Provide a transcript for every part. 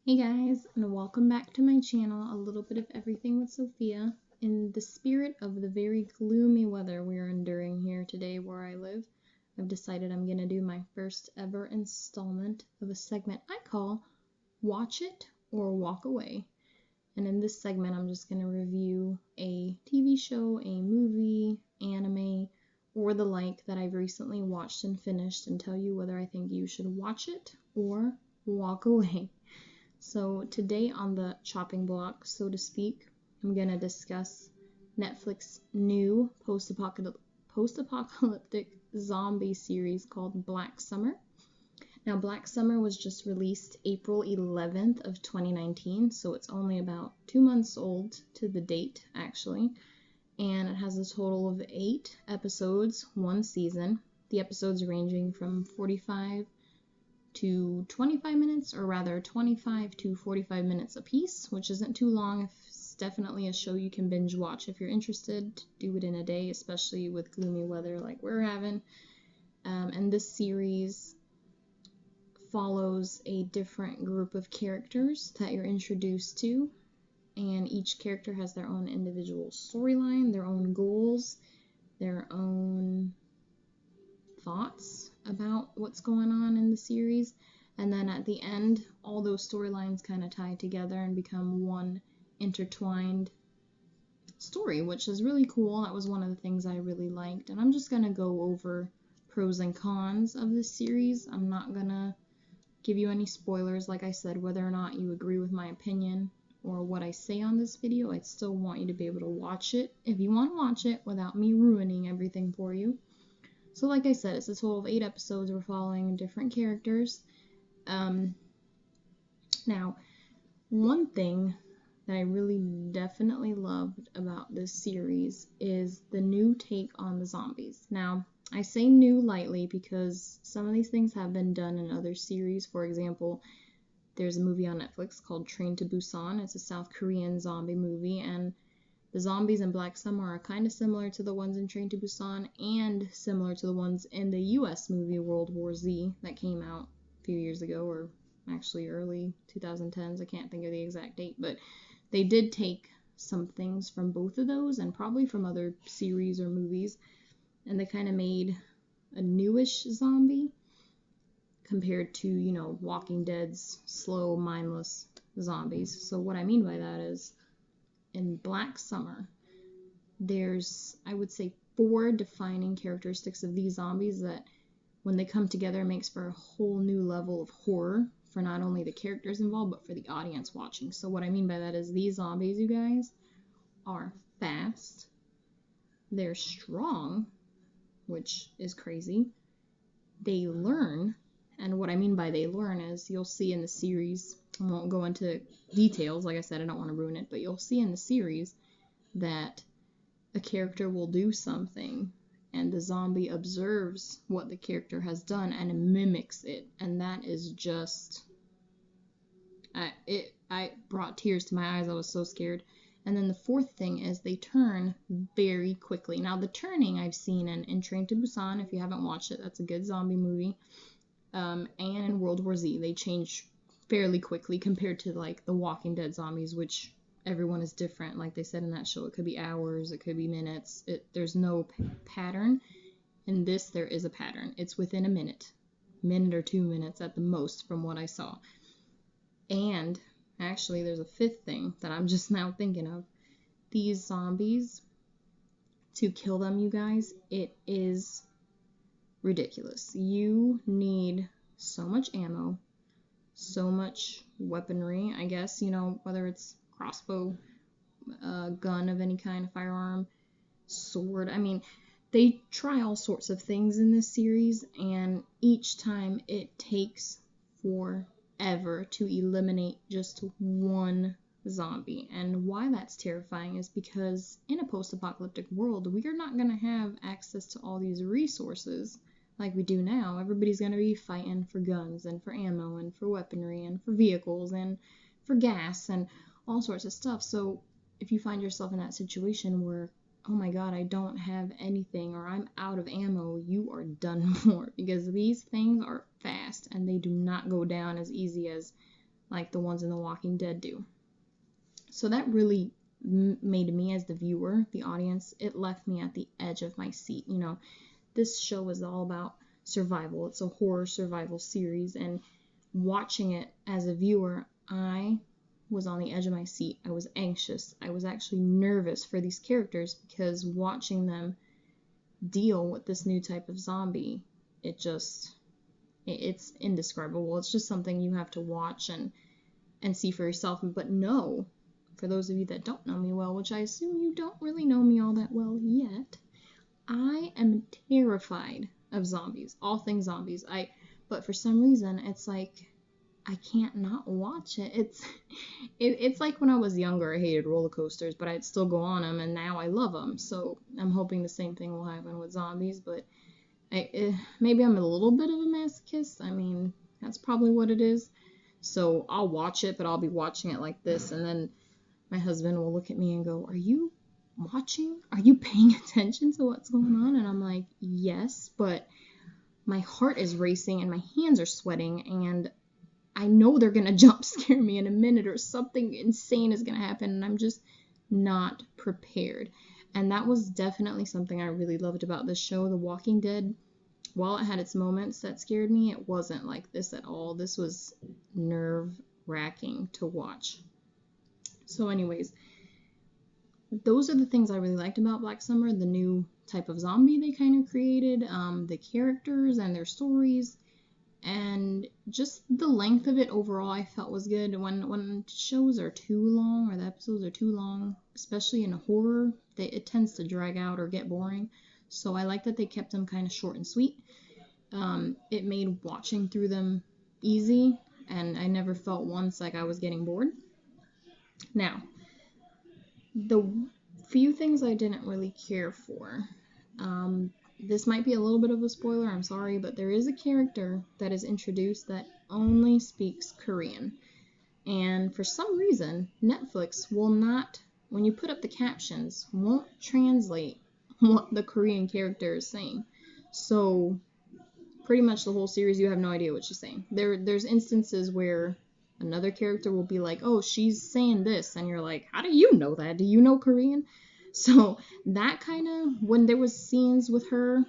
Hey guys, and welcome back to my channel, A Little Bit of Everything with Sophia. In the spirit of the very gloomy weather we are enduring here today where I live, I've decided I'm going to do my first ever installment of a segment I call Watch It or Walk Away. And in this segment, I'm just going to review a TV show, a movie, anime, or the like that I've recently watched and finished and tell you whether I think you should watch it or walk away. So today on the chopping block, so to speak, I'm going to discuss Netflix's new post-apocalyptic zombie series called Black Summer. Now, Black Summer was just released April 11th of 2019, so it's only about 2 months old to the date, actually. And it has a total of 8 episodes, 1 season. The episodes ranging from 45 to 25 minutes, or rather 25 to 45 minutes a piece, which isn't too long. It's definitely a show you can binge watch if you're interested. Do it in a day, especially with gloomy weather like we're having. And this series follows a different group of characters that you're introduced to, and each character has their own individual storyline, their own goals, their own thoughts about what's going on in the series, and then at the end all those storylines kind of tie together and become one intertwined story, which is really cool. That was one of the things I really liked, and I'm just gonna go over pros and cons of this series. I'm not gonna give you any spoilers. Like I said, whether or not you agree with my opinion or what I say on this video, I still want you to be able to watch it if you want to watch it without me ruining everything for you. So like I said, it's a total of 8 episodes. We're following different characters. Now, one thing that I really definitely loved about this series is the new take on the zombies. Now, I say new lightly because some of these things have been done in other series. For example, there's a movie on Netflix called Train to Busan. It's a South Korean zombie movie, and the zombies in Black Summer are kind of similar to the ones in Train to Busan and similar to the ones in the US movie World War Z that came out a few years ago, or actually early 2010s. I can't think of the exact date, but they did take some things from both of those and probably from other series or movies, and they kind of made a newish zombie compared to, Walking Dead's slow, mindless zombies. So what I mean by that is, in Black Summer, there's, I would say, 4 defining characteristics of these zombies that, when they come together, makes for a whole new level of horror for not only the characters involved, but for the audience watching. So what I mean by that is these zombies, you guys, are fast, they're strong, which is crazy, they learn, and what I mean by they learn is, you'll see in the series, I won't go into details, like I said, I don't want to ruin it, but you'll see in the series that a character will do something and the zombie observes what the character has done and mimics it, and that is just, I brought tears to my eyes. I was so scared. And then the 4th thing is they turn very quickly. Now, the turning I've seen in Train to Busan. If you haven't watched it, that's a good zombie movie. And in World War Z, they change fairly quickly compared to like the Walking Dead zombies, which everyone is different. Like they said in that show, it could be hours, it could be minutes. There's no pattern. In this, there is a pattern. It's within a minute or 2 minutes at the most, from what I saw. And actually, there's a 5th thing that I'm just now thinking of. These zombies, to kill them, you guys, it is ridiculous. You need so much ammo, so much weaponry, I guess, whether it's crossbow, gun of any kind of firearm, sword. I mean, they try all sorts of things in this series, and each time it takes forever to eliminate just one zombie. And why that's terrifying is because in a post-apocalyptic world, we are not going to have access to all these resources like we do now. Everybody's going to be fighting for guns and for ammo and for weaponry and for vehicles and for gas and all sorts of stuff. So if you find yourself in that situation where, oh my god, I don't have anything, or I'm out of ammo, you are done for, because these things are fast and they do not go down as easy as like the ones in The Walking Dead do. So that really made me, as the viewer, the audience, it left me at the edge of my seat. You know, this show is all about survival. It's a horror survival series, and watching it as a viewer, I was on the edge of my seat. I was anxious. I was actually nervous for these characters, because watching them deal with this new type of zombie, it's indescribable. It's just something you have to watch and see for yourself. But no, for those of you that don't know me well, which I assume you don't really know me all that well yet, I am terrified of zombies, all things zombies. But for some reason, it's like I can't not watch it. It's like when I was younger, I hated roller coasters, but I'd still go on them, and now I love them. So I'm hoping the same thing will happen with zombies. But maybe I'm a little bit of a masochist. I mean, that's probably what it is. So I'll watch it, but I'll be watching it like this, and then my husband will look at me and go, "Are you watching? Are you paying attention to what's going on?" And I'm like, "Yes," but my heart is racing and my hands are sweating, and I know they're going to jump scare me in a minute, or something insane is going to happen, and I'm just not prepared. And that was definitely something I really loved about this show, The Walking Dead. While it had its moments that scared me, it wasn't like this at all. This was nerve-wracking to watch. So anyways, those are the things I really liked about Black Summer, the new type of zombie they kind of created, the characters and their stories, and just the length of it overall I felt was good. When shows are too long, or the episodes are too long, especially in horror, it tends to drag out or get boring. So I like that they kept them kind of short and sweet. It made watching through them easy, and I never felt once like I was getting bored. Now, the few things I didn't really care for. This might be a little bit of a spoiler, I'm sorry, but there is a character that is introduced that only speaks Korean. And for some reason, Netflix will not, when you put up the captions, won't translate what the Korean character is saying. So pretty much the whole series, you have no idea what she's saying. There's instances where another character will be like, "Oh, she's saying this," and you're like, "How do you know that? Do you know Korean?" So that kind of, when there was scenes with her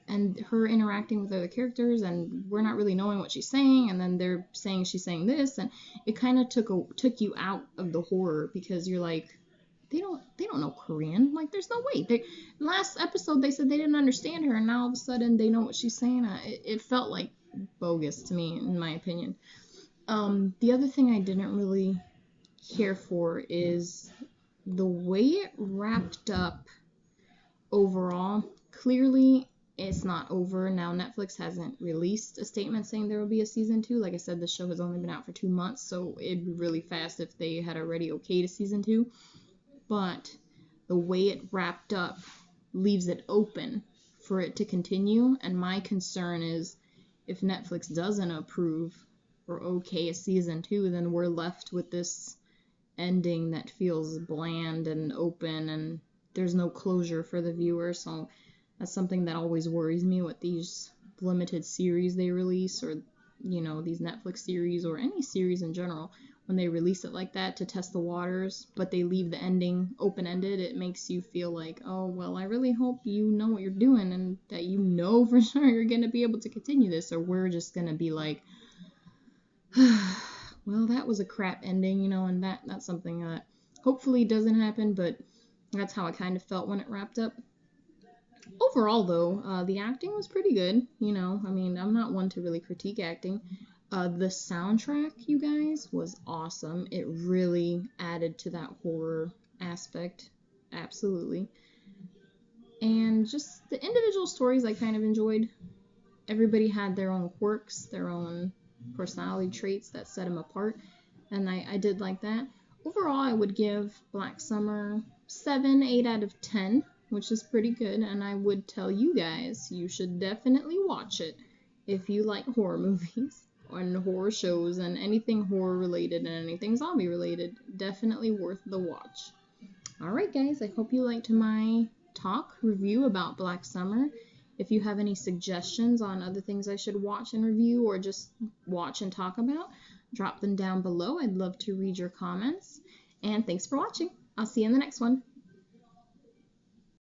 and her interacting with other characters, and we're not really knowing what she's saying, and then they're saying she's saying this, and it kind of took you out of the horror, because you're like, they don't know Korean. Like, there's no way. Last episode they said they didn't understand her, and now all of a sudden they know what she's saying. It felt like bogus to me, in my opinion. The other thing I didn't really care for is the way it wrapped up overall. Clearly, it's not over. Now, Netflix hasn't released a statement saying there will be a season 2. Like I said, the show has only been out for 2 months, so it'd be really fast if they had already okayed a season 2. But the way it wrapped up leaves it open for it to continue, and my concern is if Netflix doesn't approve or okay a season 2, then we're left with this ending that feels bland and open, and there's no closure for the viewer. So that's something that always worries me with these limited series they release, or these Netflix series, or any series in general. When they release it like that to test the waters, but they leave the ending open-ended, it makes you feel like, oh, well, I really hope you know what you're doing, and that you know for sure you're going to be able to continue this, or we're just going to be like, well, that was a crap ending, and that's something that hopefully doesn't happen, but that's how I kind of felt when it wrapped up. Overall, though, the acting was pretty good, I mean, I'm not one to really critique acting. The soundtrack, you guys, was awesome. It really added to that horror aspect, absolutely. And just the individual stories I kind of enjoyed. Everybody had their own quirks, their own personality traits that set them apart, and I did like that. Overall, I would give Black Summer 8 out of 10, which is pretty good, and I would tell you guys you should definitely watch it if you like horror movies and horror shows and anything horror related and anything zombie related. Definitely worth the watch. Alright guys, I hope you liked my talk review about Black Summer. If you have any suggestions on other things I should watch and review, or just watch and talk about, drop them down below. I'd love to read your comments. And thanks for watching. I'll see you in the next one.